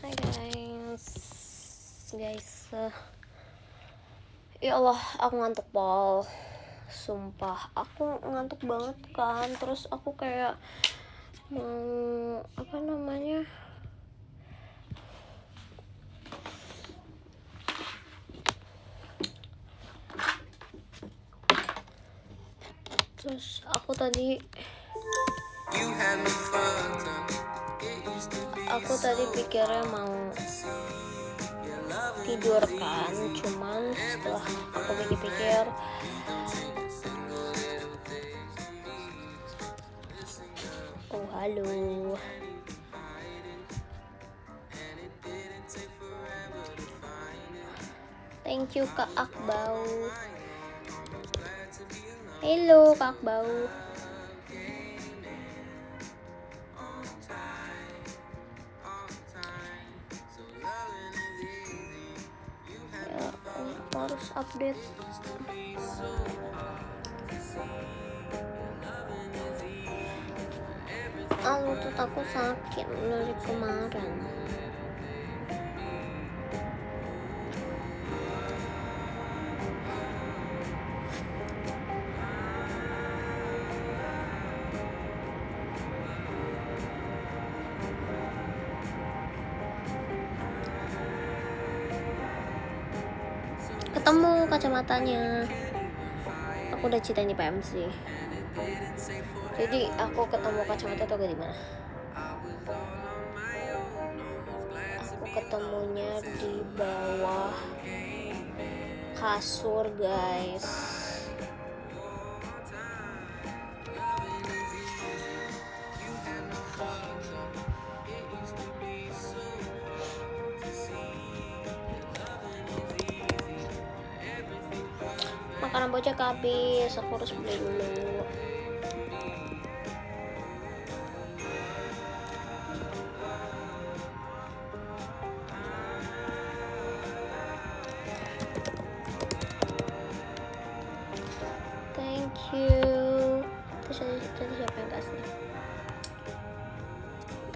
Hai guys, ya Allah, aku ngantuk pol, sumpah aku ngantuk banget kan. Terus aku kayak mau apa namanya, terus aku tadi pikirnya mau tidur kan, cuman setelah aku pikir-pikir, oh halo, thank you Kak Akbau. Hello Kak Akbau. Ya, aku harus update. Lutut aku sakit dari kemarin. Ketemu kacamatanya. Aku udah ceritain di PM sih. Jadi aku ketemu kacamata tuh di mana? Aku ketemunya di bawah kasur, guys. Makanan bocah habis, aku harus beli dulu. Thank you. Terus siapa yang kasih?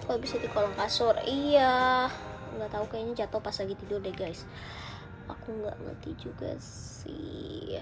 Kok bisa di kolong kasur? Iya, nggak tahu, kayaknya jatuh pas lagi tidur deh guys. Aku nggak ngerti juga sih.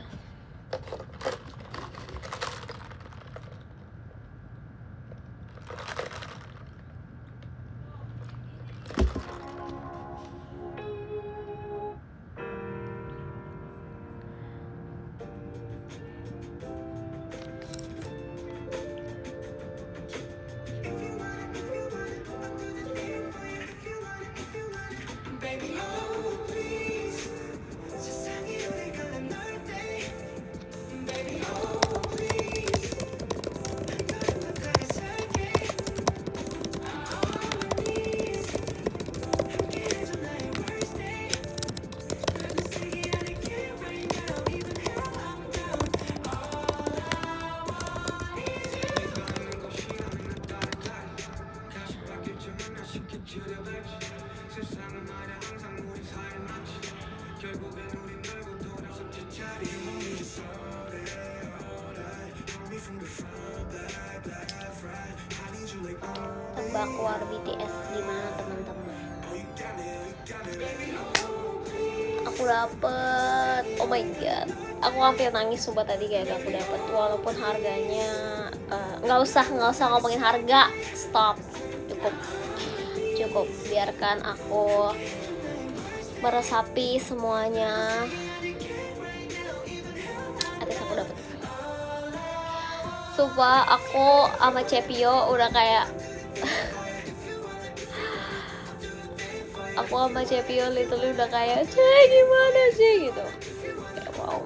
Tebak war BTS gimana teman-teman? Aku dapet, oh my god, aku hampir nangis sumpah tadi kayak aku dapet, walaupun harganya nggak usah ngomongin harga, stop, cukup biarkan aku meresapi semuanya. Atas aku dapet, sumpah aku sama Cepio udah kayak aku sama Cepio literally udah kayak gimana sih gitu, kayak wow.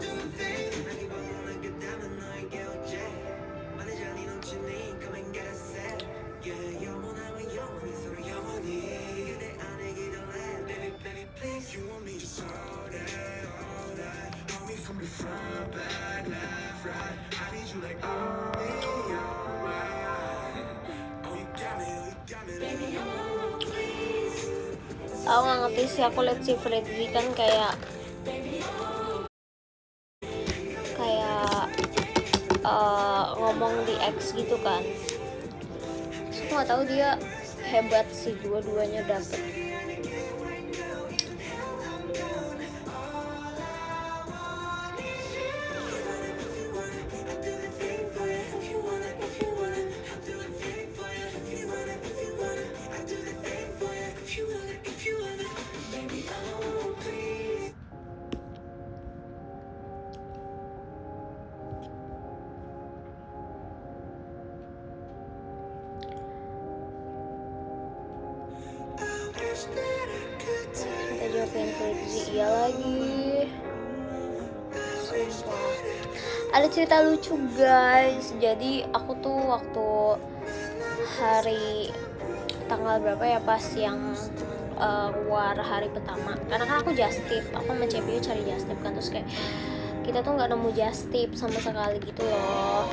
Aku nggak ngerti sih, aku liat si Freddy kan kayak ngomong di X gitu kan. Terus aku nggak tahu dia hebat sih, dua-duanya dapet. Kita jawabin Fritzi, iya lagi. Sumpah. Ada cerita lucu guys. Jadi aku tuh waktu hari tanggal berapa ya, pas yang war hari pertama, karena kan aku just tip, aku sama CPU cari just tip kan, terus kayak kita tuh nggak nemu just tip sama sekali gitu loh.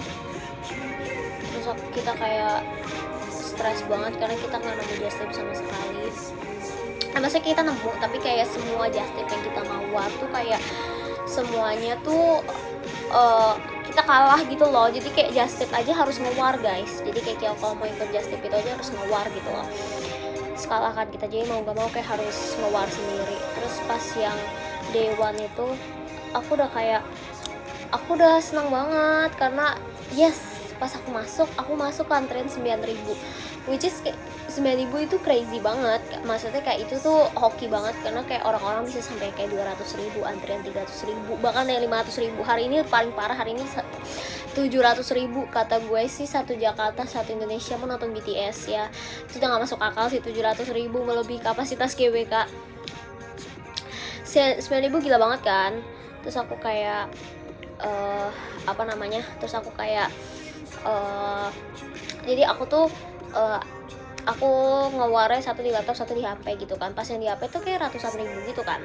Terus kita kayak stres banget karena kita nggak nemu just tip sama sekali. Nah, maksudnya kita nemu, tapi kayak semua just tip yang kita mau war tuh kayak semuanya tuh kita kalah gitu loh. Jadi kayak just tip aja harus ngewar guys. Jadi kayak kalau mau ikut just tip itu aja harus ngewar gitu loh. Sekalahkan kita, jadi mau gak mau kayak harus ngewar sendiri. Terus pas yang day one itu aku udah senang banget karena yes, pas aku masuk antrian 9.000, which is kayak 9.000 itu crazy banget. Maksudnya kayak itu tuh hoki banget karena kayak orang-orang bisa sampai kayak 200.000, antrian 300.000, bahkan dari 500.000. Hari ini paling parah, hari ini 700.000. Kata gue sih satu Jakarta, satu Indonesia mau nonton BTS ya, itu udah gak masuk akal sih. 700.000 melebihi kapasitas GBK. 9.000 gila banget kan. Terus aku kayak terus aku kayak jadi aku tuh aku ngewarnya satu di laptop, satu di HP gitu kan. Pas yang di HP tuh kayak ratusan ribu gitu kan.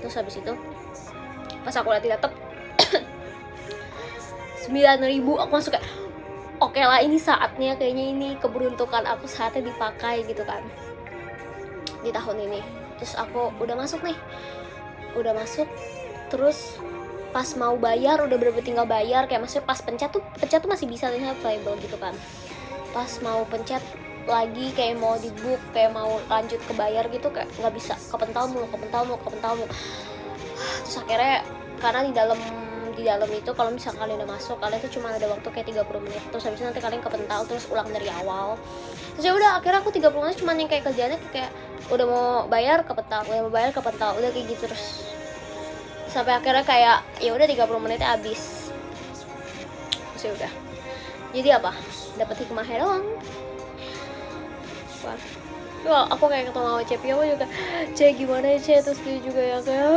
Terus habis itu pas aku lihat di laptop 9.000, aku masuk kayak oke lah, ini saatnya, kayaknya ini keberuntungan aku saatnya dipakai gitu kan di tahun ini. Terus aku udah masuk, terus pas mau bayar udah bener-bener tinggal bayar, kayak maksudnya pas pencet tuh masih bisa lihat playable gitu kan. Pas mau pencet lagi kayak mau di book, kayak mau lanjut ke bayar gitu, kayak nggak bisa, kepental mulu. Terus akhirnya karena di dalam itu kalau misalnya kalian udah masuk, kalian tuh cuma ada waktu kayak 30 menit, terus habis itu nanti kalian kepental terus ulang dari awal. Terus ya udah, akhirnya aku 30 menit cuma yang kayak kerjaannya kayak udah mau bayar kepental, udah kayak gitu terus sampai akhirnya kayak ya udah 30 menitnya habis. Terus ya udah, jadi apa, dapat hikmahnya doang. Wah, aku kayak ketemu sama Cepi, aku juga gimana ya, terus dia juga ya kayak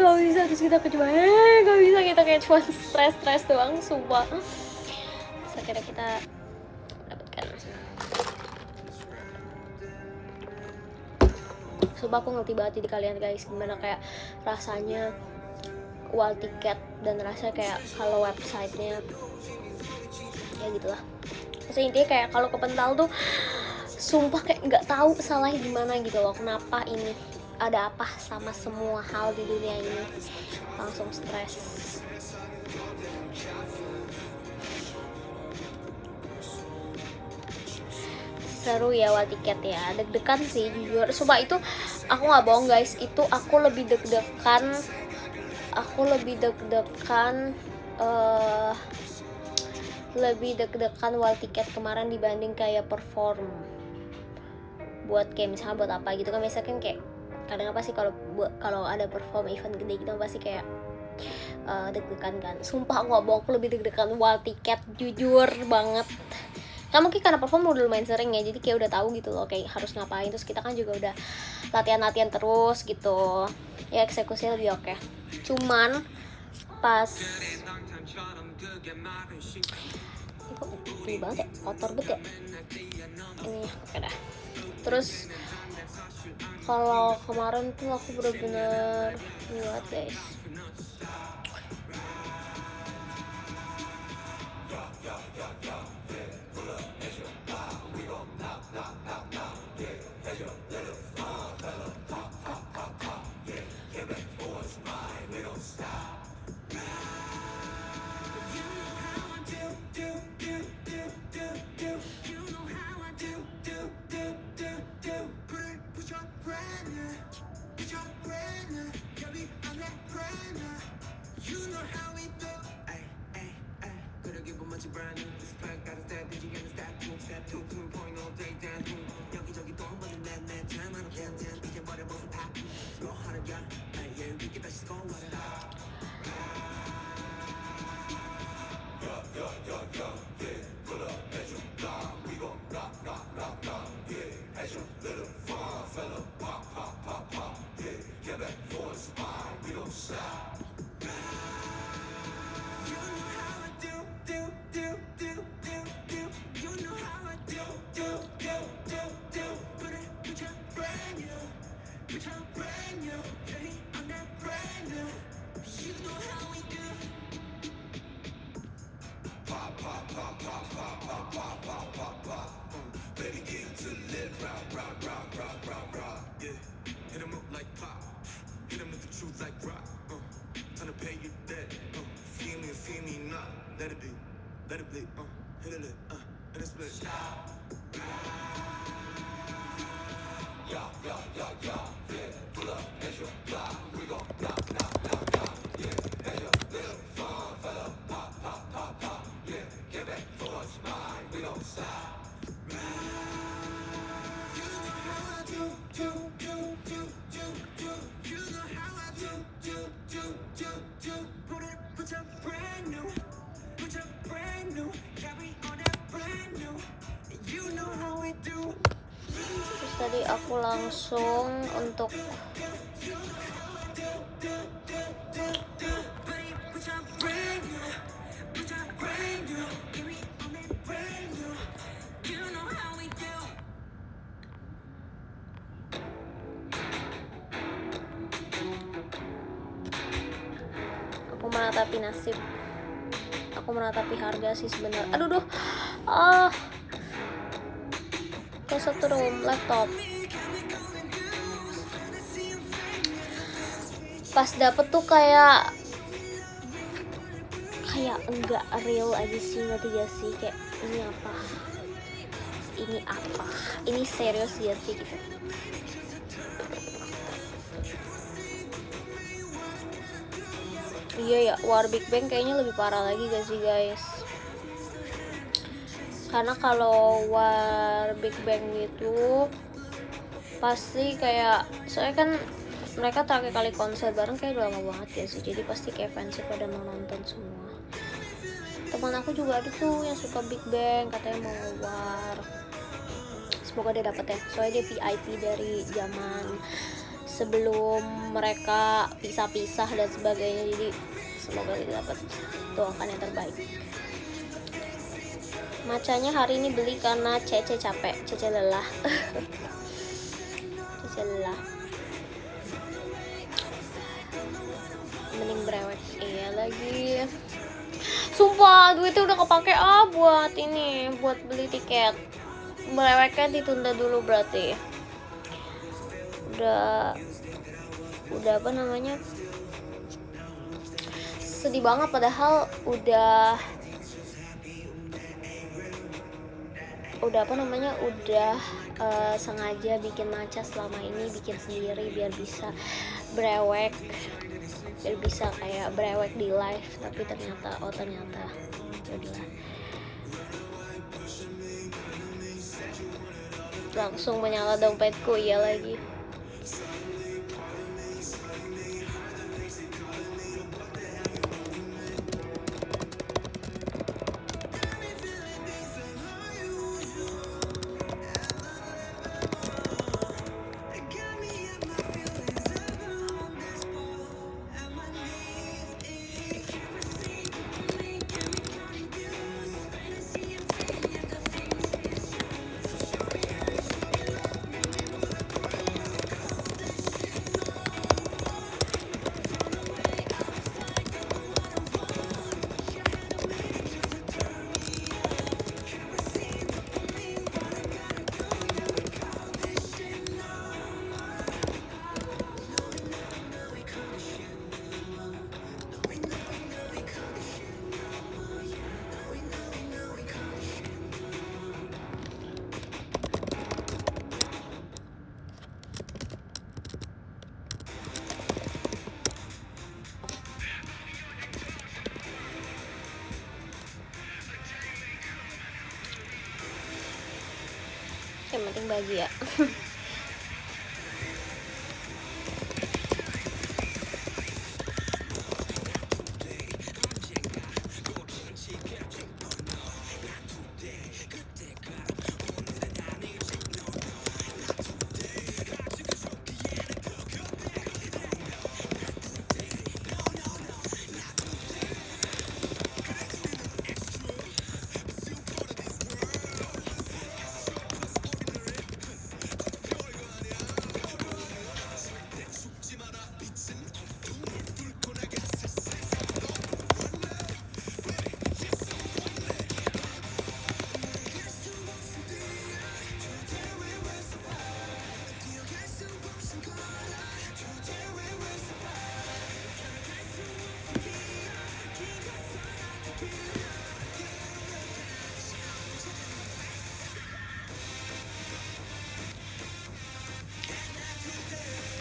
gak bisa, terus kita cuma gak bisa, kita kayak cuma stres doang, sumpah. Terus akhirnya kita dapatkan. Sumpah aku ngerti banget jadi kalian guys, gimana kayak rasanya wall tiket dan rasanya kayak kalau websitenya ya gitulah. Maksudnya intinya kayak kalau kepental tuh sumpah kayak nggak tahu salah di mana gitu loh, kenapa ini ada apa sama semua hal di dunia ini, langsung stres. Seru ya wall tiket ya, deg-degan sih jujur. Sumpah itu aku nggak bohong guys, itu aku lebih deg-degan wall tiket kemarin dibanding kayak perform buat kayak misalnya buat apa gitu kan. Biasanya kan kayak kadang apa sih kalau ada perform event gede gitu pasti kayak deg-degan kan. Sumpah aku nggak bohong, aku lebih deg-degan wall tiket jujur banget. Kan mungkin karena perform udah lumayan sering ya, jadi kayak udah tahu gitu loh kayak harus ngapain. Terus kita kan juga udah latihan terus gitu ya, eksekusinya lebih oke. Cuman pas ini kok gede banget ya, kotor banget ya ini, oke dah. Terus kalau kemarin tuh aku bener-bener lihat guys, Terus tadi aku langsung untuk menatapi nasib, aku menatapi harga sih sebenarnya. Aduh kesetrum laptop. Pas dapet tuh kayak enggak real aja sih, ngerti gak sih, kayak ini serius ya sih gitu. Iya ya, War Big Bang kayaknya lebih parah lagi gak sih guys? Karena kalau War Big Bang gitu pasti kayak, soalnya kan mereka terakhir kali konser bareng kayak udah lama banget ya sih, jadi pasti kayak fansnya pada mau nonton semua. Teman aku juga ada tuh yang suka Big Bang, katanya mau War. Semoga dia dapet ya, soalnya dia VIP dari zaman sebelum mereka pisah-pisah dan sebagainya, jadi semoga dia dapat, doakan yang terbaik. Macanya hari ini beli karena Cece capek, Cece lelah. Cece lelah, mending brewek. Iya lagi, sumpah duitnya udah kepake buat ini, buat beli tiket. Breweknya ditunda dulu berarti. Udah apa namanya, sedih banget, padahal udah sengaja bikin maca selama ini, bikin sendiri biar bisa brewek, biar bisa kayak brewek di live, tapi ternyata yaudah, langsung menyala dompetku. Iya lagi, yang penting bahagia.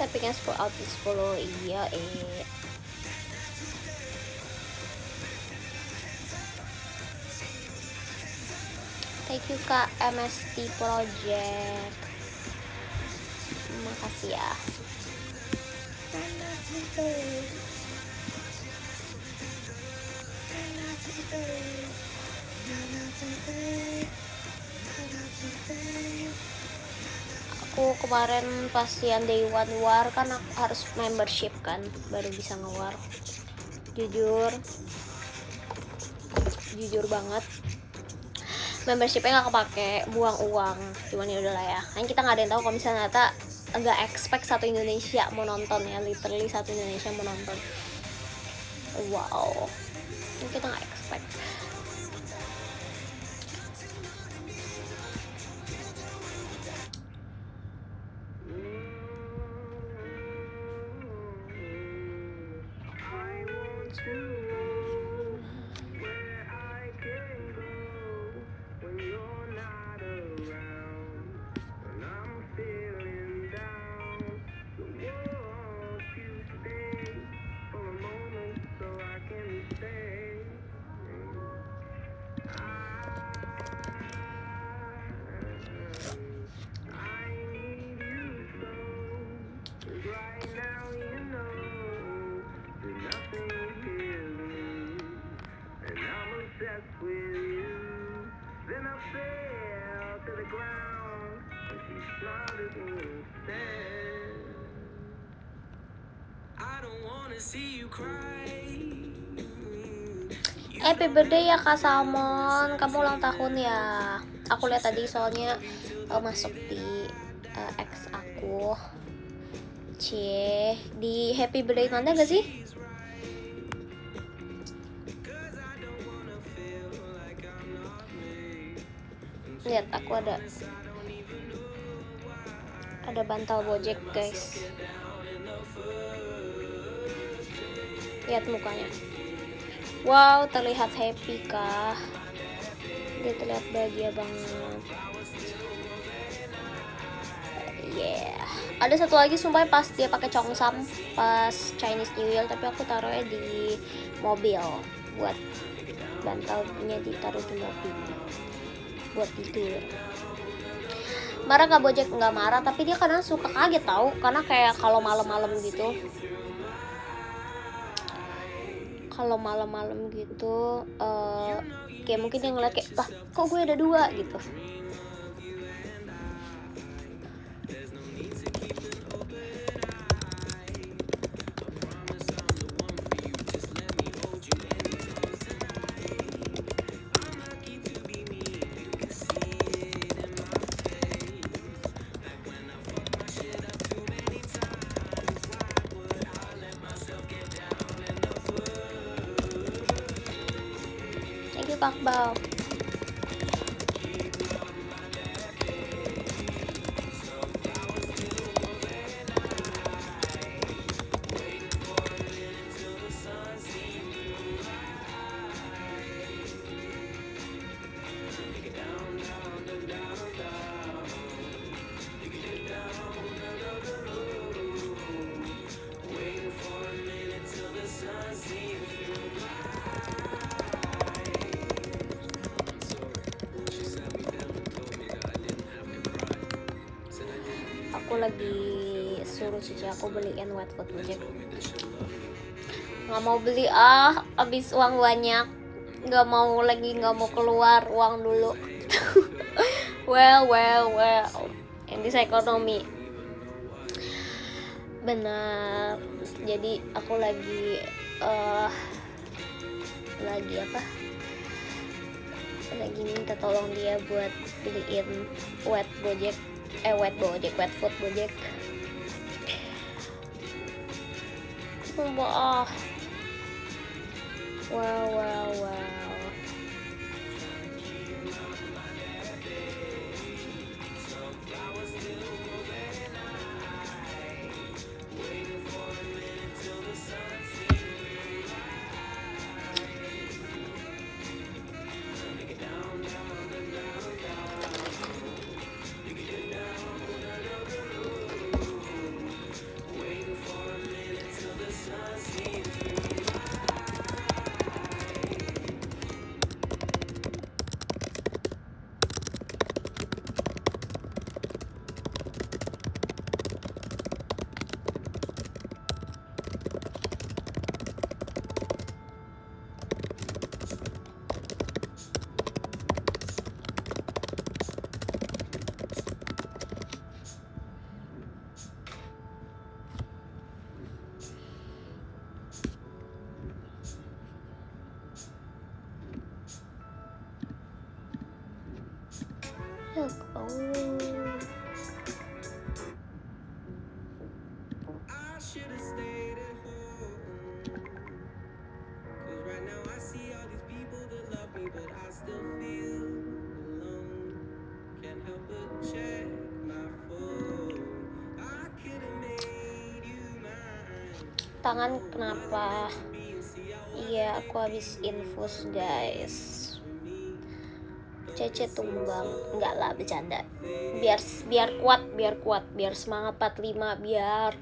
Epicnya 10 out of 10. Iya thank you Kak MST Project, makasih ya. Aku kemarin pas yang day one war kan aku harus membership kan baru bisa nge-war. Jujur banget membershipnya nggak kepake, buang uang. Cuman ya udahlah ya, kan kita nggak ada yang tahu kalau misalnya ternyata nggak expect satu Indonesia mau nonton ya, literally satu Indonesia mau nonton. Wow, kita nggak expect. Happy birthday ya Kak Salmon, kamu ulang tahun ya. Aku lihat tadi soalnya masuk di X aku. Cie, di happy birthday Nanda gak sih? Lihat aku ada bantal Gojek guys. Lihat mukanya. Wow, terlihat happy kah? Dia terlihat bahagia banget. Yeah. Ada satu lagi sumpah pas dia pakai congsam pas Chinese New Year, tapi aku taruhnya di mobil buat bantalnya ditaruh di mobil buat tidur. Marah gak Bojek? Nggak marah, tapi dia kadang suka kaget tahu, karena kayak kalau malam-malam gitu. Kayak mungkin dia ngeliat kayak, wah kok gue ada 2 gitu. Pakbal. Aku lagi suruh cuci aku beliin wet food Gojek. Nggak mau beli abis uang banyak. Nggak mau keluar uang dulu. well in this economy. Benar. Jadi aku lagi minta tolong dia buat beliin wet food Gojek. Wow. Oh. Tangan kenapa? Iya, aku habis infus guys. Cece tumbang, enggak lah, bercanda. Biar kuat, biar semangat 45, biar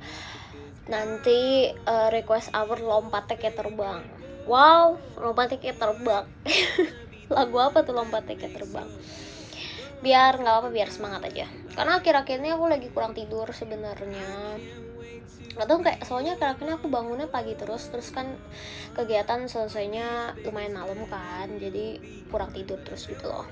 nanti request hour lompatnya kayak terbang. Wow, lompatnya kayak terbang. Lagu apa tuh lompatnya kayak terbang? Biar nggak apa, biar semangat aja. Karena akhir-akhir ini aku lagi kurang tidur sebenarnya. Nggak tahu, kayak soalnya akhir-akhir ini aku bangunnya pagi terus kan kegiatan selesainya lumayan malam kan, jadi kurang tidur terus gitu loh.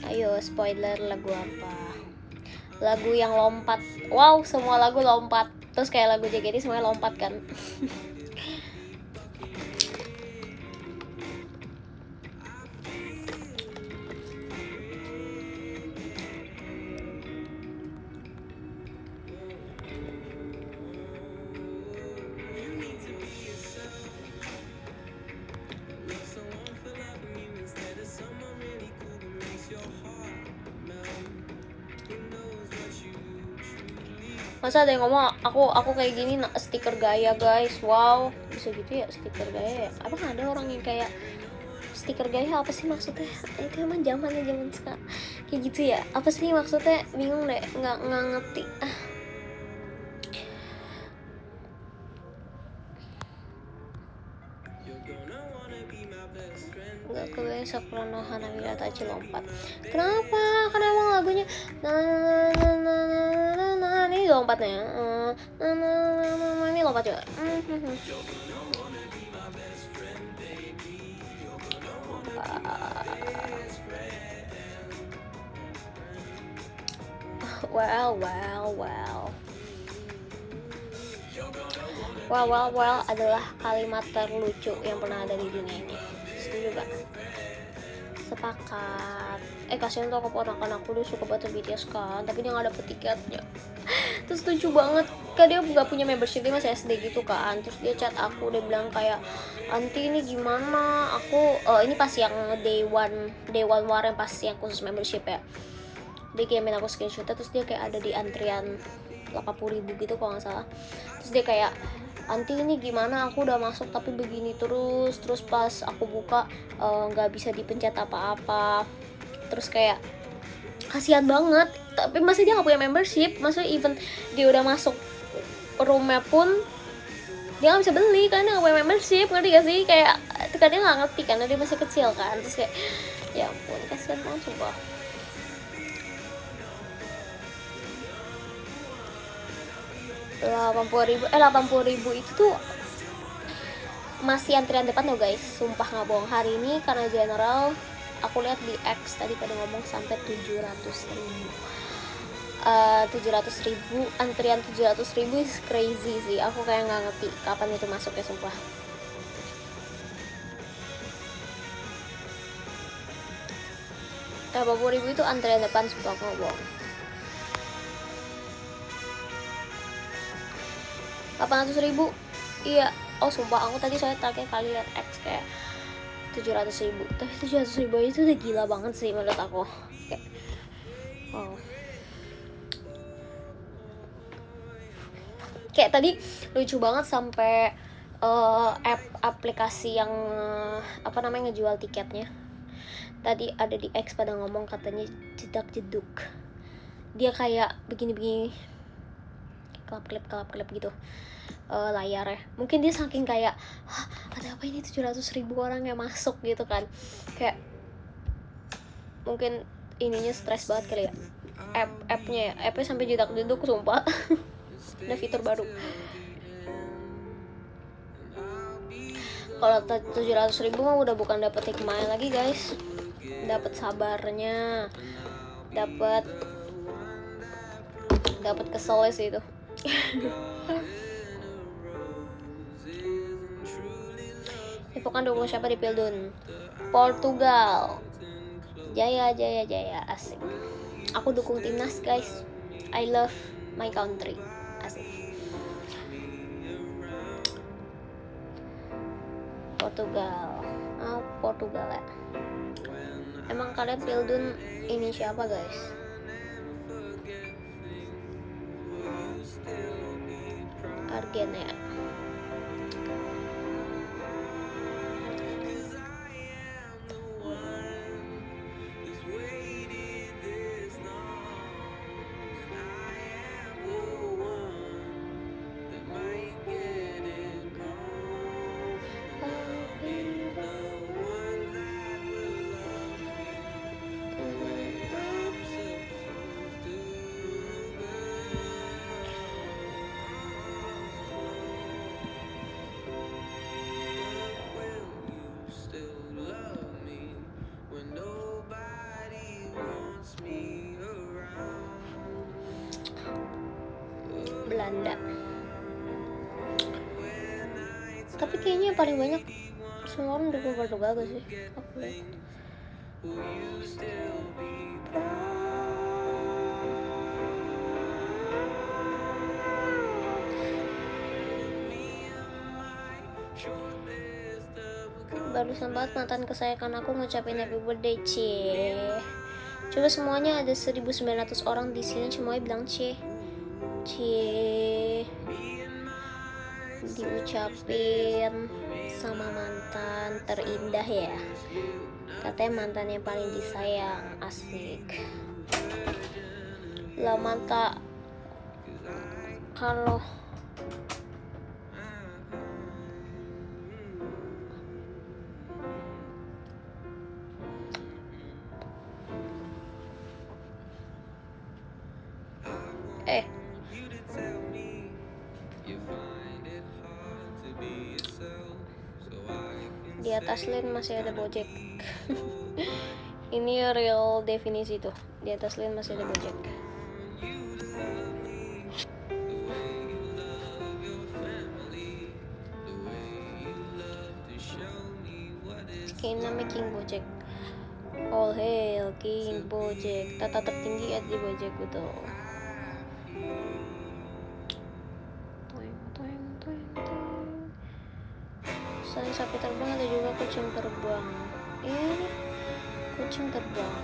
Ayo spoiler, lagu apa? Lagu yang lompat. Wow, semua lagu lompat. Terus kayak lagu JKT semuanya lompat kan. Masa ada yang ngomong aku kayak gini stiker gaya guys. Wow, bisa gitu ya stiker gaya ya? Apa kan ada orang yang kayak stiker gaya, apa sih maksudnya? Itu emang zaman sekarang kayak gitu ya? Apa sih maksudnya? Bingung deh, nggak ngerti. Nggak kebayang Sakura no Hanamira Tachi lompat. Kenapa? Karena emang lagunya ini lompatnya. Ini lompat juga. Well adalah kalimat terlucu yang pernah ada di dunia ini. Setuju gak? Sepakat. Kasihan tuh keponakan aku, dia suka banget BTS kan, tapi dia gak dapet tiketnya. Terus lucu banget, kan dia gak punya membership, dia masih SD gitu kan. Terus dia chat aku, dia bilang kayak, "Anti ini gimana?" Aku ini pas yang day one war yang pas yang khusus membership ya. Dia kirimin aku screenshotnya, terus dia kayak ada di antrian 80.000 gitu kalau gak salah. Terus dia kayak, "Anti ini gimana, aku udah masuk tapi begini terus pas aku buka nggak bisa dipencet apa-apa." Terus kayak kasihan banget, tapi masih dia nggak punya membership, maksudnya even dia udah masuk roomnya pun dia nggak bisa beli karena dia nggak punya membership, ngerti gak sih? Kayak kan dia nggak ngerti karena dia masih kecil kan. Terus kayak ya ampun, kasihan banget sumpah. $80.000 itu tuh masih antrian depan loh guys, sumpah nggak bohong. Hari ini karena general, aku lihat di X tadi pada ngomong sampai 700.000. 700.000, antrian 700.000 is crazy sih. Aku kayak nggak ngerti kapan itu masuknya sumpah. $80.000 itu antrian depan, sumpah aku nggak bohong. 800.000, iya. Oh sumpah, aku tadi soalnya terakhir kali lihat X kayak 700.000. Tapi 700.000 itu udah gila banget sih menurut aku. Kayak wow. Kayak tadi lucu banget sampai aplikasi yang apa namanya ngejual tiketnya. Tadi ada di X pada ngomong katanya jedak jeduk. Dia kayak begini-begini, kelap-kelip gitu layarnya. Mungkin dia saking kayak ada apa ini 700.000 orang yang masuk gitu kan, kayak mungkin ininya stres banget kali ya, appnya sampai jedak jeduk sumpah. Ada fitur baru. Kalau 700.000 mah udah bukan dapet hikmahnya lagi guys, dapet sabarnya, dapet keselnya sih itu. Infokan dukung siapa di Pildun. Portugal. Jaya, jaya, jaya. Asik. Aku dukung timnas guys. I love my country. Asik. Portugal. Portugal ya. Emang kalian Pildun ini siapa guys? Argen ya. Belanda. Tapi kayaknya yang paling banyak semua orang dukung Portugal gak sih? Aku lihat. Barusan banget mantan kesayangan aku ngucapin happy birthday, cie. Coba semuanya ada 1900 orang di sini semuanya bilang cie. Cie. Diucapin sama mantan terindah ya. Katanya mantan yang paling disayang. Asik. Lah manta kalau di atas lane masih ada Gojek. Ini real definisi tuh. Di atas lane masih ada Gojek. Kayak namanya King Gojek. All hail King Gojek. Tata tertinggi ada di Gojek gitu. Selain sapi terbang ada juga kucing terbang. Ini kucing terbang.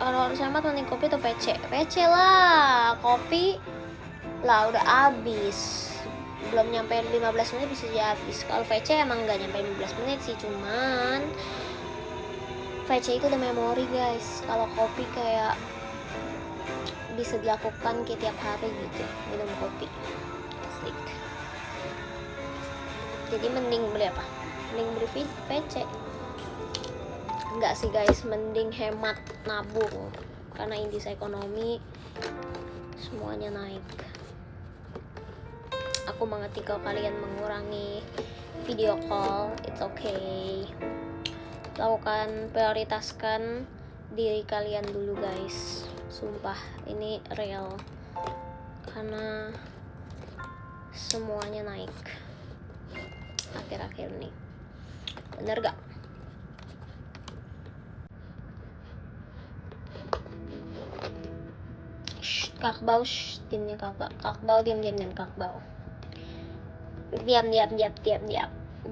Kalau sama mending kopi atau VC? VC lah, kopi lah udah habis. Belum nyampe 15 menit bisa jadi habis. Kalau VC emang nggak nyampe 15 menit sih, cuman VC itu udah memori guys. Kalau kopi kayak bisa dilakukan kayak tiap hari gitu, minum kopi. Asik. Jadi mending beli apa? Mending beli VC. Enggak sih guys, mending hemat nabung. Karena indeks ekonomi semuanya naik. Aku mengerti kalau kalian mengurangi video call, it's okay. Lakukan, prioritaskan diri kalian dulu guys. Sumpah, ini real. Karena semuanya naik akhir-akhir nih. Bener gak? Kakbau, timnya kakbau, diam kakbau. Diam.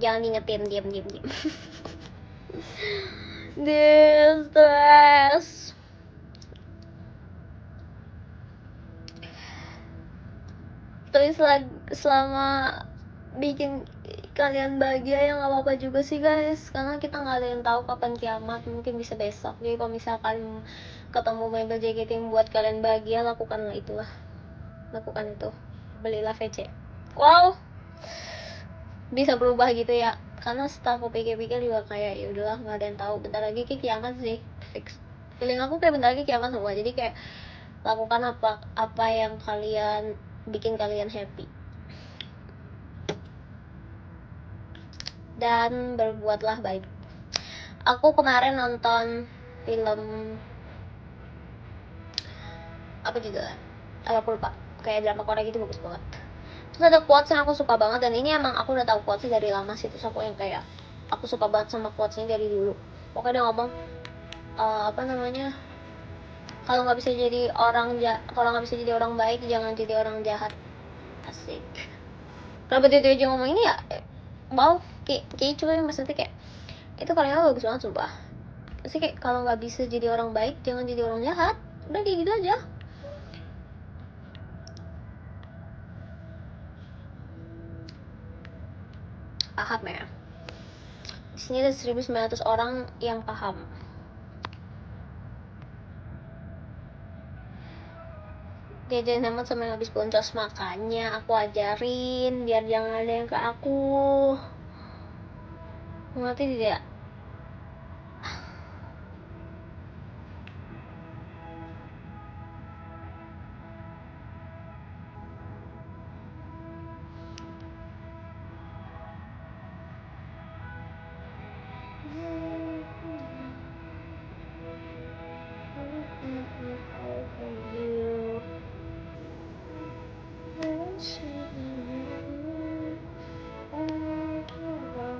Jangan ingetin, diam. Distress. Terus selama bikin kalian bahagia ya nggak apa-apa juga sih guys, karena kita nggak ada yang tahu kapan kiamat, mungkin bisa besok. Jadi kalau misalkan ketemu member JKT yang buat kalian bahagia, lakukan itu, belilah VC. Wow, bisa berubah gitu ya, karena setelah aku pikir-pikir juga kayak ya udahlah, nggak ada yang tahu, bentar lagi kayak kiamat sih, fix. Feeling aku kayak bentar lagi kiamat semua. Jadi kayak lakukan apa yang kalian bikin kalian happy. Dan berbuatlah baik. Aku kemarin nonton film apa juga, aku lupa, kayak drama Korea gitu, bagus banget. Terus ada quotes yang aku suka banget, dan ini emang aku udah tahu quotesnya dari lama sih. Terus aku yang kayak aku suka banget sama quotesnya dari dulu. Pokoknya dia ngomong apa namanya, kalau nggak bisa jadi orang baik, jangan jadi orang jahat. Asik. Kenapa dia aja ngomong ini ya? Wow, kayak coba maksudnya kayak itu kalimatnya bagus banget sumpah. Pasti kayak kalau nggak bisa jadi orang baik, jangan jadi orang jahat. Udah kayak gitu aja. Paham ya? Di sini ada 1.900 orang yang paham. Diajarin hemat sama yang habis boncos, makanya aku ajarin biar jangan ada yang ke aku. Ngerti tidak?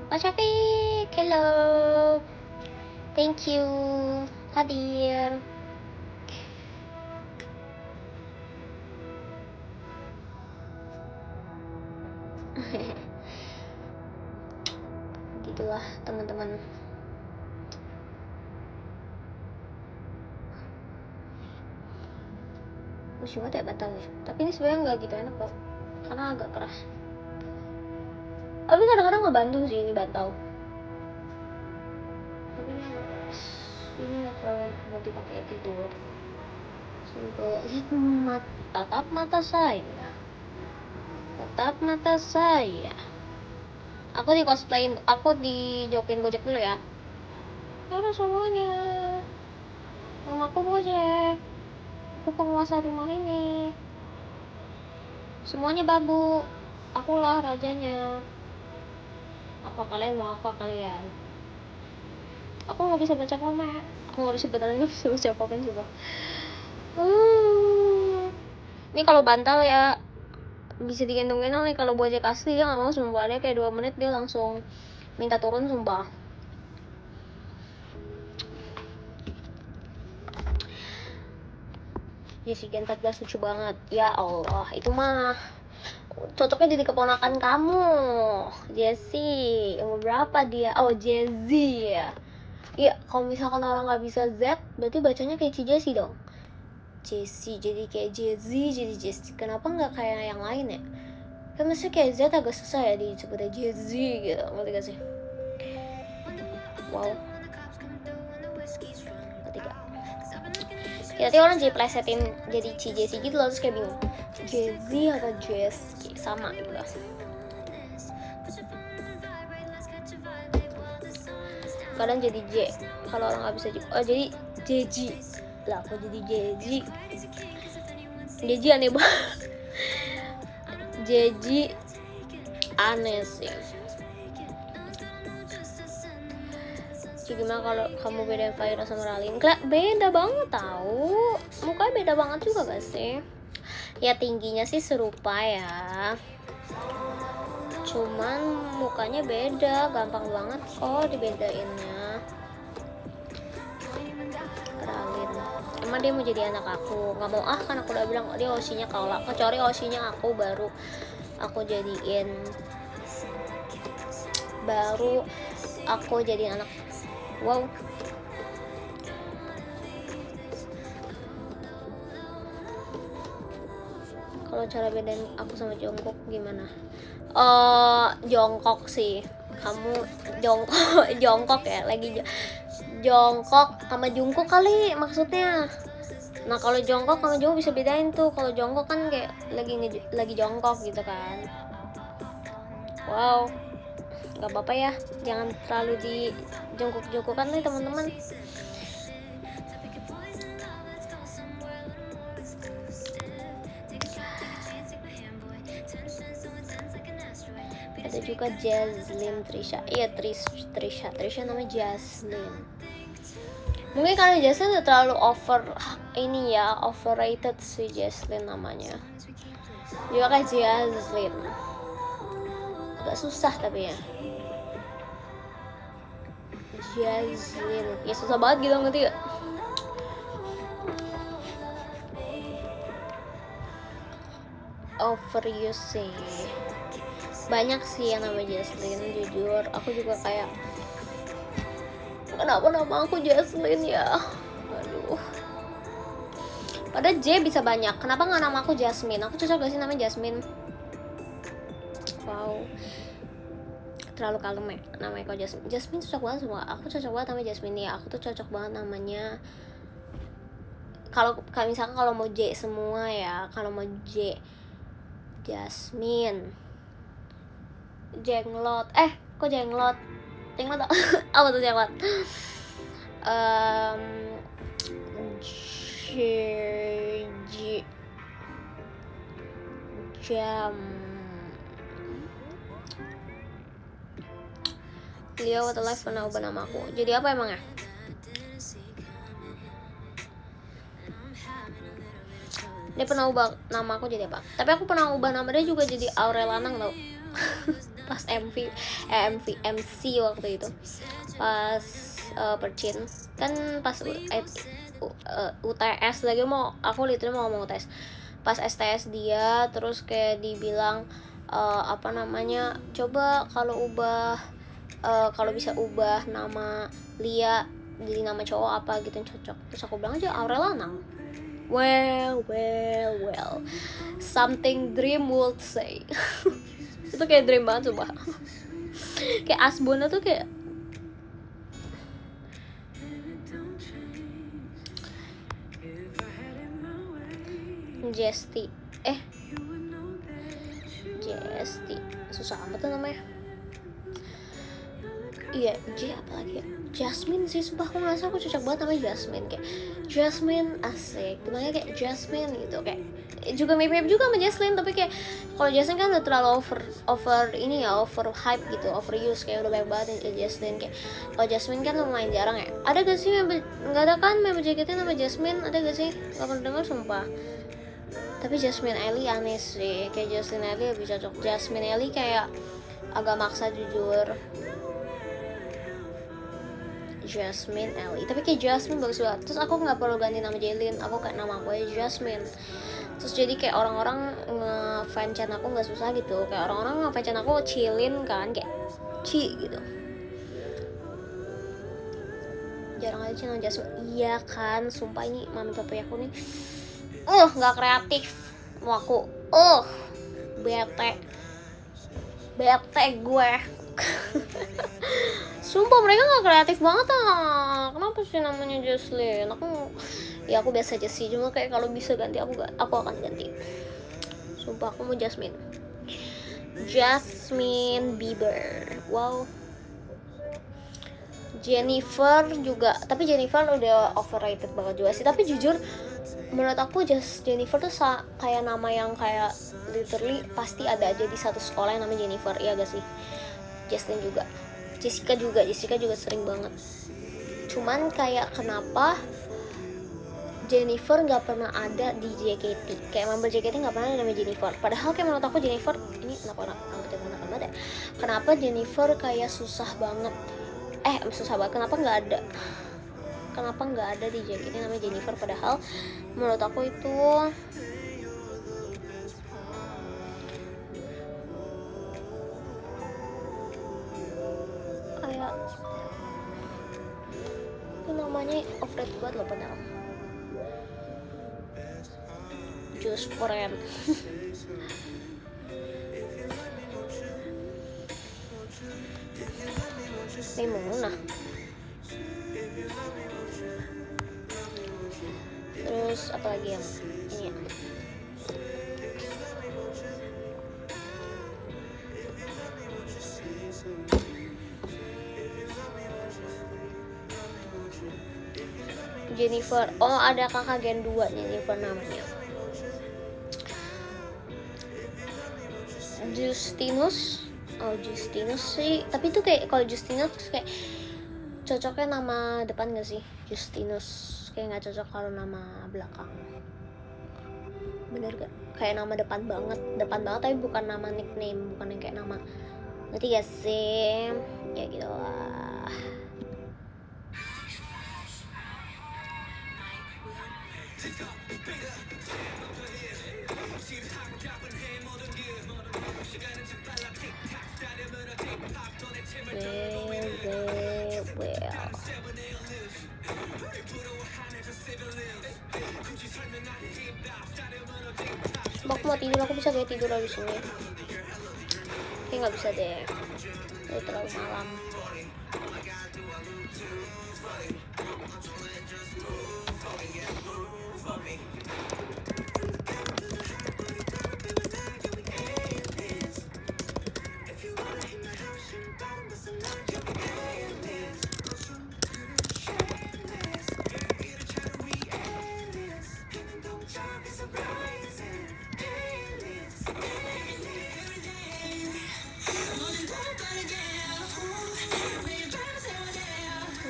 Mas Syafiq, hello. Thank you hadir. Gitulah teman-teman. Lucu banget ya bantal ya. Tapi ini sebenarnya nggak gitu enak kok, karena agak keras. Tapi kadang-kadang ngebantu sih ini bantal. Tapi ini agak keras. Ini nggak terlalu buat dipakai tidur. Coba lihat tatap mata saya. Tatap mata saya. Aku di cosplayin, aku di jokin Gojek dulu ya. Halo semuanya. Nama aku Gojek. Aku penguasa rumah ini. Semuanya babu. Akulah rajanya. Apa kalian mau apa kalian? Aku nggak bisa baca komen. Aku nggak bisa baca komen juga. Ini kalau bantal ya bisa digendong-gendong nih. Kalau Gojek asli dia nggak mau, sumpah. Dia kayak 2 menit dia langsung minta turun sumpah. Jessica 14 lucu banget. Ya Allah, itu mah cocoknya jadi keponakan kamu. Jessie, umur berapa dia? Oh, Jessie ya. Iya, kalau misalkan orang nggak bisa Z, berarti bacanya kayak Jessie dong. Jessie, jadi kayak Jessie, jadi Jessie. Kenapa nggak kayak yang lain ya? Kan mesti kayak Z agak susah ya disebutnya Jessie gitu, ngerti gak sih? Wow. Ketiga. Ya, nanti orang jadi plesetin jadi Jessie gitu loh, terus kayak bingung. Jessie atau Jessie sama gitu lah. Kadang jadi J kalau orang nggak bisa juga. Oh, jadi Jeji lah, kok jadi Jeji? Jeji aneh banget. Jeji aneh sih. Jadi gimana kalau kamu bedain Fahira sama Ralin? Beda banget tahu. Mukanya beda banget juga gak sih? Ya tingginya sih serupa ya. Cuman mukanya beda, gampang banget kok dibedainnya. Ralin, emang dia mau jadi anak aku? Nggak mau ah, kan aku udah bilang dia osinya kalah. Kecuali osinya aku baru aku jadiin anak. Wow. Kalau cara bedain aku sama Jongkok gimana? Jongkok sih. Kamu jongkok ya, lagi jongkok sama Jungkook kali maksudnya. Nah, kalau jongkok sama Jungkook bisa bedain tuh. Kalau jongkok kan kayak lagi jongkok gitu kan. Wow. Gak apa-apa ya, jangan terlalu di jongkok-jongkokan nih teman-teman. Ada juga Jaslyn Trisha. Iya, Trisha namanya Jaslyn. Mungkin karena Jaslyn udah terlalu overrated sih Jaslyn namanya. juga kayak Jaslyn, agak susah tapi ya. Jaslyn ya susah banget gitu, ngerti gak? Overusing, banyak sih yang namanya Jaslyn. Jujur aku juga kayak, kenapa nama aku Jaslyn ya, aduh. Padahal J bisa banyak, kenapa nggak nama aku Jasmine? Aku cocok gak sih namanya Jasmine? Wow, terlalu kalem ya namanya kok Jasmine. Jasmine cocok banget semua, aku cocok banget namanya Jasmine ya. Aku tuh cocok banget namanya. Kalau misalkan kalau mau J semua ya, kalau mau J, Jasmine, Jenglot, kok Jenglot? Jenglot apa tuh Jenglot? Jam Leo Life pernah ubah nama aku jadi apa emangnya? Dia pernah ubah nama aku jadi apa? Tapi aku pernah ubah nama dia juga jadi Aurel Anang tau. Pas MC waktu itu, pas percin kan, pas UTS lagi aku literally mau ngomong UTS, pas STS dia, terus kayak dibilang apa namanya, coba kalau bisa ubah nama Lia jadi nama cowok apa gitu yang cocok. Terus aku bilang aja Aurel Anang. Well, something dream would say. Itu kayak dream banget coba. Kayak Asbona tuh kayak Jesty. Jesty susah amat tuh namanya. Iya, J apa lagi ya? Jasmine sih, sumpah aku ngerasa aku cocok banget namanya Jasmine. Kayak Jasmine asik, gimana kayak Jasmine gitu, kayak juga mirip juga sama Jasmine, tapi kayak kalau Jasmine kan udah terlalu over ini ya, over hype gitu, overuse, kayak udah banyak banget yang Jasmine. Kayak kalau Jasmine kan lumayan jarang ya. Ada gak sih nggak ada kan member JKT nama Jasmine? Ada gak sih? Gak pernah dengar sumpah. Tapi Jasmine Ellie aneh sih, kayak Jasmine Ellie lebih cocok. Jasmine Ellie kayak agak maksa jujur. Jasmine Ellie, tapi kayak Jasmine bagus banget. Terus aku nggak perlu ganti nama Jaylin, aku kayak nama aku aja Jasmine. Terus jadi kayak orang-orang nge-fanchan aku nggak susah gitu. Kayak orang-orang nge-fanchan aku chillin kan, kayak Ci gitu. Jarang aja nama Jasmine. Iya kan, sumpah ini mami papa aku nih nggak kreatif. Mau aku bete gue. Sumpah mereka gak kreatif banget Kenapa sih namanya Jaslyn? Aku biasa aja sih, cuma kayak kalau bisa ganti aku akan ganti. Sumpah aku mau Jasmine Bieber. Wow. Jennifer juga, tapi Jennifer udah overrated banget juga sih. Tapi jujur menurut aku Jennifer tuh kayak nama yang kayak literally pasti ada aja di satu sekolah yang namanya Jennifer, iya gak sih? Jasmine juga, Jessica juga sering banget. Cuman kayak kenapa Jennifer nggak pernah ada di JKT, kayak member JKT nggak pernah ada namanya Jennifer. Padahal kayak menurut aku Jennifer ini kenapa Jennifer kayak susah banget. Kenapa nggak ada di JKT namanya Jennifer? Padahal menurut aku itu kayak itu namanya overrated banget loh padahal. Just Friend. Muna. Terus apa lagi yang ini ya? Jennifer. Oh, ada kakak Gen 2 Jennifer namanya. Justinus. Oh, Justinus sih. Tapi itu kayak kalau Justinus kayak cocoknya nama depan gak sih? Justinus kayak nggak cocok kalau nama belakang. Bener gak? kayak nama depan banget tapi bukan nama nickname, bukan yang kayak nama, ngerti gak sih? Ya gitu lah. Well. Aku mau tidur, aku bisa kayak tidur di sini. Kayak nggak bisa deh, itu terlalu malam.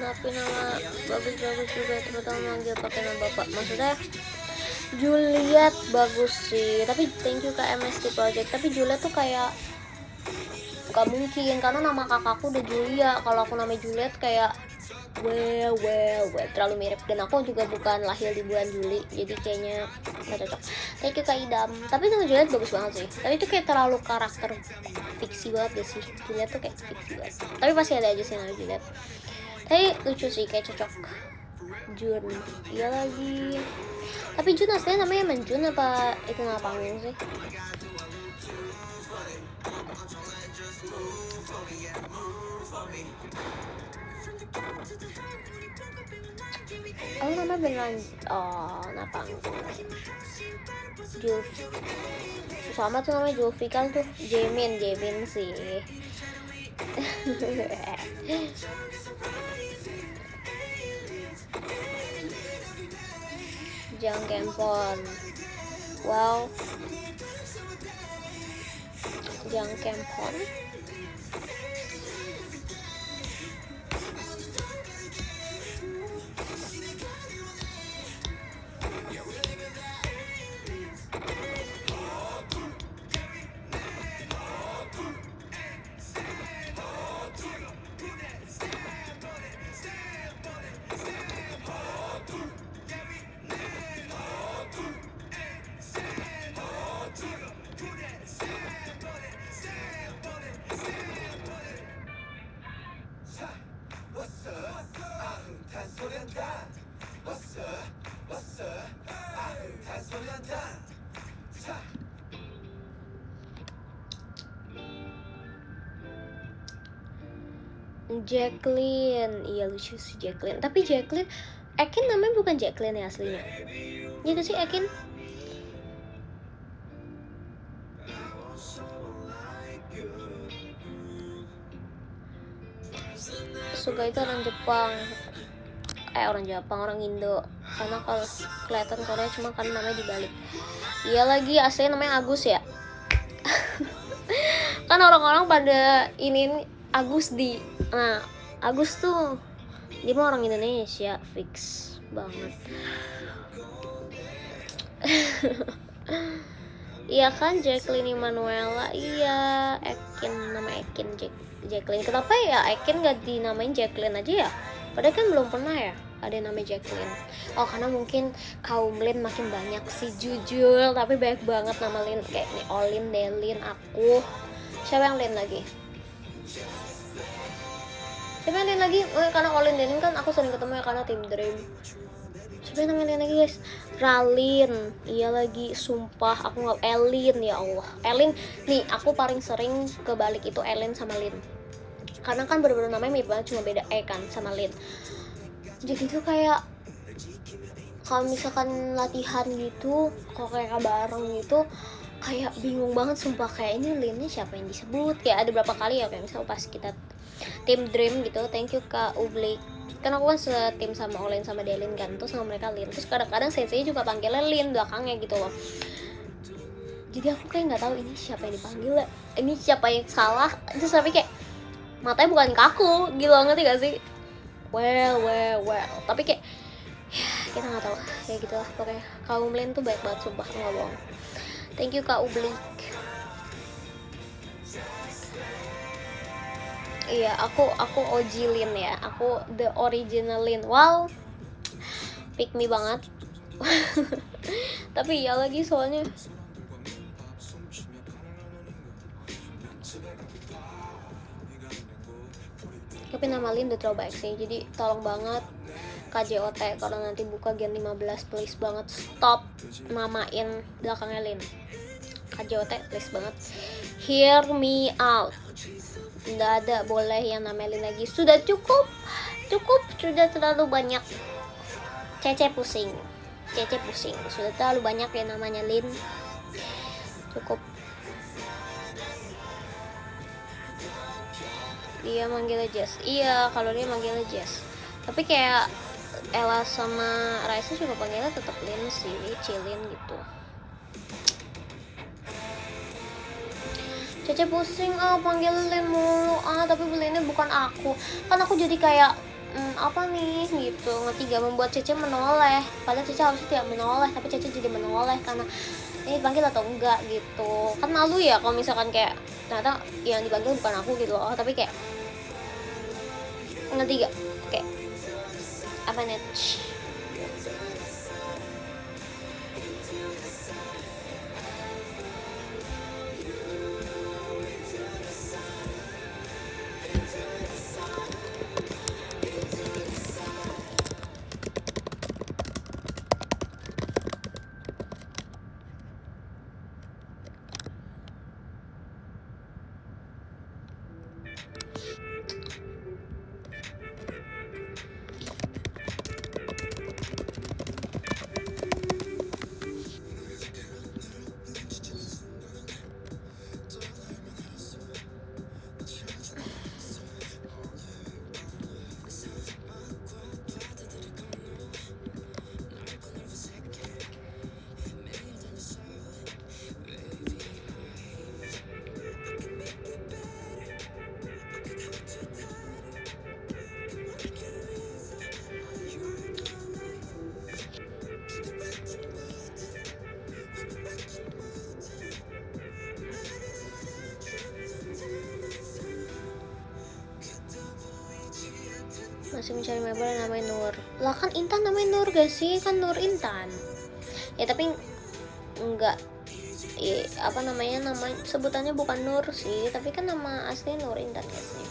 Tapi nama bagus-bagus juga, terutama manggil pakai nama bapak. Maksudnya Juliet bagus sih, tapi thank you ke MST Project. Tapi Juliet tuh kayak gak mungkin, karena nama kakakku udah Julia. Kalau aku namanya Juliet kayak well terlalu mirip, dan aku juga bukan lahir di bulan Juli, jadi kayaknya gak cocok. Thank you Kak Idam. Tapi nama Juliet bagus banget sih, tapi itu kayak terlalu karakter fiksi banget deh sih. Juliet tuh kayak fiksi banget, tapi pasti ada aja sih nama Juliet. Tapi lucu sih, kayak cocok. Jun, iya lagi. Tapi Jun aslinya namanya emang Jun apa itu nama panggung sih? Oh nama beneran, oh nama panggung. Jul, sama tuh namanya Julfikal tuh. Jamin sih. Jang Kempon, wow, Jang Kempon. Jacqueline, iya lucu sih Jacqueline. Tapi Jacqueline, Ekin namanya bukan Jacqueline ya aslinya? Gitu sih Ekin. Suga itu orang Jepang, orang Indo. Karena kalau kelihatan Korea cuma kan namanya dibalik. Iya lagi, aslinya namanya Agus ya. Kan orang-orang pada ini Agus di, nah Agus tuh dia mah orang Indonesia fix banget. Iya kan Jacqueline Emanuela, iya Ekin, nama Ekin Jacqueline. Kenapa ya Ekin gak dinamain Jacqueline aja ya? Padahal kan belum pernah ya ada yang namanya Jacqueline. Oh karena mungkin kaum Lin makin banyak sih jujur, tapi banyak banget nama Lin kayak nih Olin, Delin, aku. Siapa yang Lin lagi? Siapa yang Lin lagi? Oh, karena Olin Delin kan aku sering ketemu ya karena Team Dream. Siapa yang namanya Lin lagi guys? Ralin, iya lagi, sumpah aku nggak. Elin, ya Allah, Elin nih aku paling sering kebalik itu Elin sama Lin, karena kan bener-bener namanya mirip banget, cuma beda kan sama Lin. Jadi tuh kayak kalau misalkan latihan gitu, kalau kayak bareng gitu, kayak bingung banget sumpah, kayak ini Linnya siapa yang disebut. Kayak ada berapa kali ya, kayak misal pas kita Team Dream gitu, thank you Kak Ublik. Kan aku kan setim sama Olin sama Delin kan, terus sama mereka Lin, terus kadang-kadang sensei juga panggilnya Lin belakangnya gitu loh. Jadi aku kayak nggak tahu ini siapa yang dipanggil, ini siapa yang salah. Terus tapi kayak matanya bukan ke aku gitu, ngerti gak sih? Well tapi kayak ya, kita nggak tahu kayak gitulah pokoknya. Kaum Lin tuh baik banget sumpah, nggak bohong. Thank you Kak Ublik. Iya, aku OG Lin ya. Aku the original Lin. Wow, pick me banget. Tapi ya lagi soalnya tapi nama Lin udah terlalu baik sih. Jadi tolong banget KJOT kalau nanti buka Gen 15 please banget stop namain belakangnya Lin. KJOT please banget. Hear me out. Nggak ada boleh yang namanya Lin lagi. Sudah cukup, sudah terlalu banyak. Cece pusing. Sudah terlalu banyak yang namanya Lin. Cukup. Dia manggilnya Jess. Iya, kalau dia manggilnya Jess. Tapi kayak Ella sama Raisa juga panggilnya tetap Lin sih, Cilin gitu. Cece pusing panggil Lin mulu tapi Linnya bukan aku. Kan aku jadi kayak apa nih gitu. Ngetiga membuat Cece menoleh. Padahal Cece harusnya tidak menoleh, tapi Cece jadi menoleh karena ini dipanggil atau enggak gitu. Kan malu ya kalau misalkan kayak ternyata yang dipanggil bukan aku gitu loh. Tapi kayak ngetiga kayak apa nih? Masih mencari member yang namanya Nur. Lah kan Intan namanya Nur gak sih? Kan Nur Intan. Ya tapi enggak apa namanya sebutannya bukan Nur sih, tapi kan nama aslinya Nur Intan guysnya.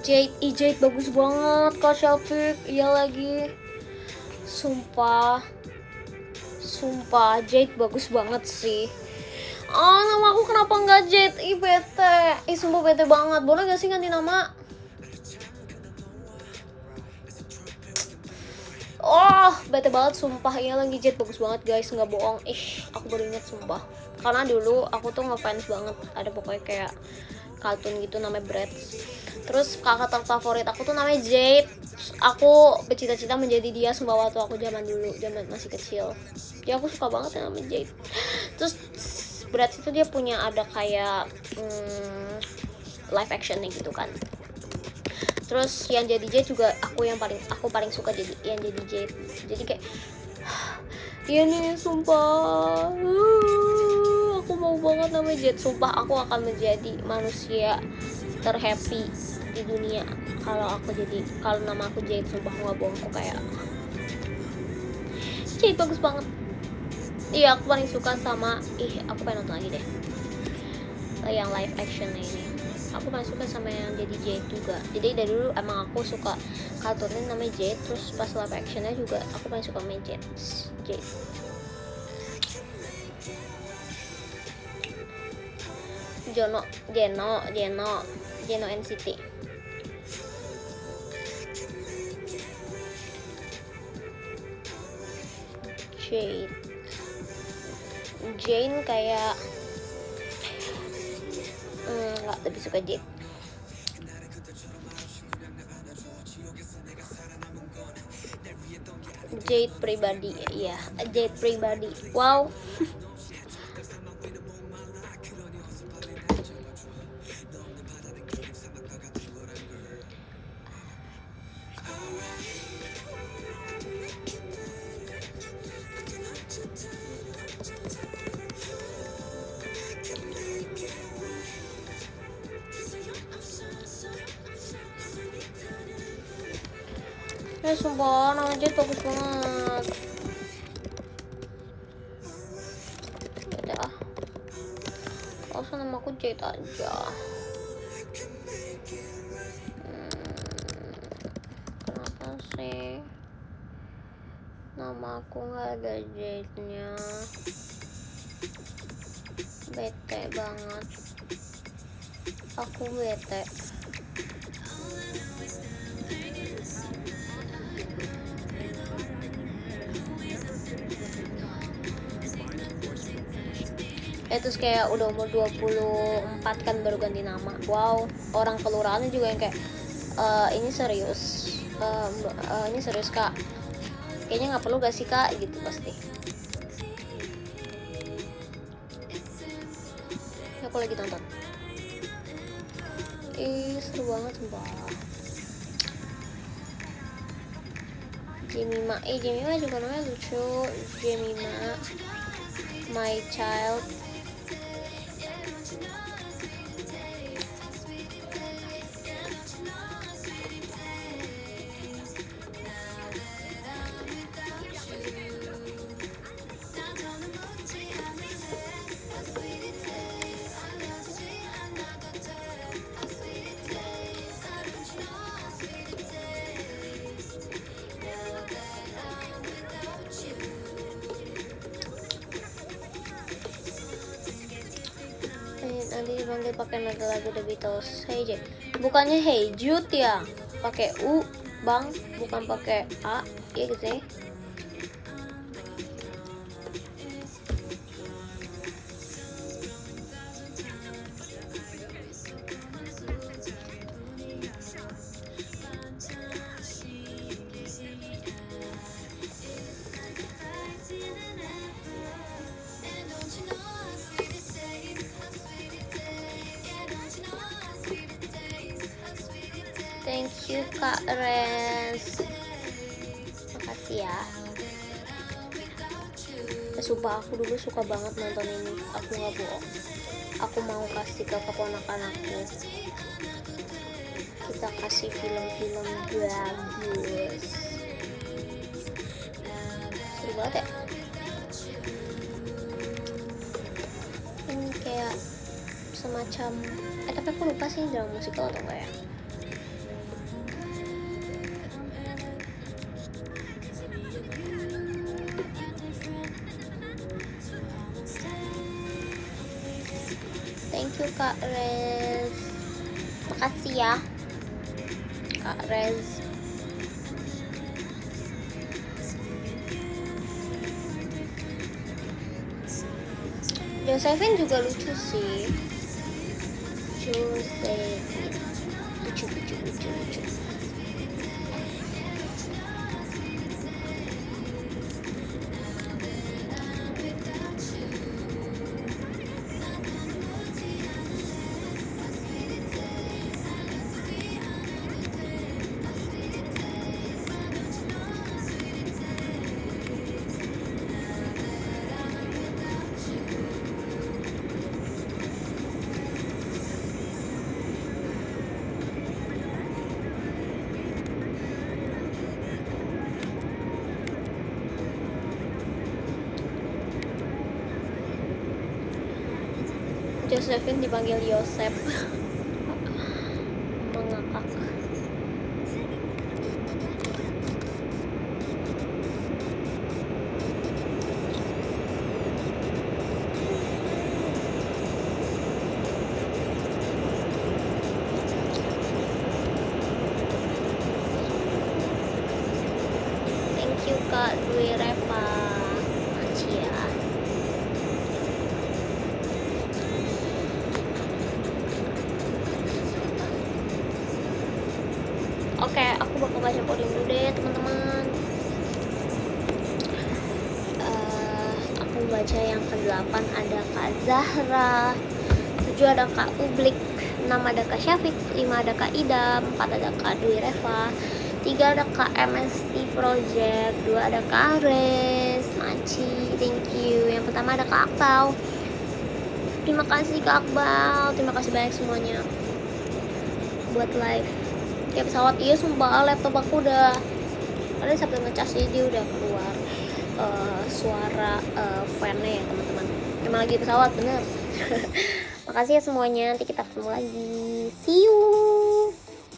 Jade bagus banget Kak Syafiq. Iya lagi. Sumpah Jade bagus banget sih. Nama aku kenapa nggak Jade? Bete. Sumpah bete banget. Boleh gak sih ganti nama? Bete banget sumpah. Iya lagi Jade bagus banget guys, nggak bohong. Aku baru inget sumpah. Karena dulu aku tuh ngefans banget. Ada pokoknya kayak kartun gitu namanya Bratz. Terus kakak terfavorit aku tuh namanya Jade. Aku bercita-cita menjadi dia sumpah waktu aku zaman masih kecil. Ya aku suka banget yang namanya Jade. Terus Bratz itu dia punya ada kayak live actionnya gitu kan. Terus yang jadi Jade juga aku paling suka yang jadi Jade. Jadi kayak iya nih sumpah. Aku mau banget namanya Jade. Sumpah aku akan menjadi manusia terhappy di dunia kalau nama aku Jade. Sumpah aku gak bohong, aku kayak Jade bagus banget. Iya aku paling suka sama aku pengen nonton lagi deh yang live actionnya ini. Aku paling suka sama yang jadi Jade juga. Jadi dari dulu emang aku suka kartunnya namanya Jade. Terus pas live actionnya juga aku paling suka main Jade. Jeno NCT. Jane kayak nggak lebih suka Jade. Jade pribadi, iya Jade pribadi. Wow. Sumpah nama Jade bagus banget. Yaudah ah, langsung nama aku Jade aja. Kenapa sih nama aku nggak ada Jade-nya? Bete banget, aku bete. Terus kayak udah umur 24 kan baru ganti nama. Wow, orang kelurahannya juga yang kayak ini serius, ini serius kak, kayaknya nggak perlu gak sih kak gitu pasti. Aku lagi tonton, seru banget sumpah. Jemima, Jemima juga namanya lucu. Jemima, my child. Nanti dipanggil pakai nada lagu The Beatles. Hey J, bukannya Hey Jude ya, pakai U bang, bukan pakai A, iya gitu ya. Thank you Kak Res, makasih ya. Sumpah aku dulu suka banget nonton ini, aku nggak bohong. Aku mau kasih ke keponakan aku, kita kasih film-film bagus. Seru banget ya. Ini kayak semacam tapi aku lupa sih drama musikal atau enggak ya. Thank you Kak Rez, makasih ya Kak Rez. Josephine juga lucu sih. Josephine lucu. Josephine dipanggil Yosep. Mengakak. Thank you Kak Dwi Reva. Oke, aku bakal baca podium dulu deh teman-teman. Aku baca yang ke-8 ada Kak Zahra, 7 ada Kak Ublik, 6 ada Kak Syafiq, 5 ada Kak Idam, 4 ada Kak Dwi Reva, 3 ada Kak MST Project, 2 ada Kak Ares, Maci, thank you. Yang pertama ada Kak Akbal. Terima kasih Kak Akbal, terima kasih banyak semuanya buat live. Kayak pesawat, iya sumpah laptop aku udah Kalian sambil ngecas jadi dia udah keluar suara fan-nya ya teman-teman. Emang lagi pesawat bener. Makasih ya semuanya, nanti kita ketemu lagi, see you.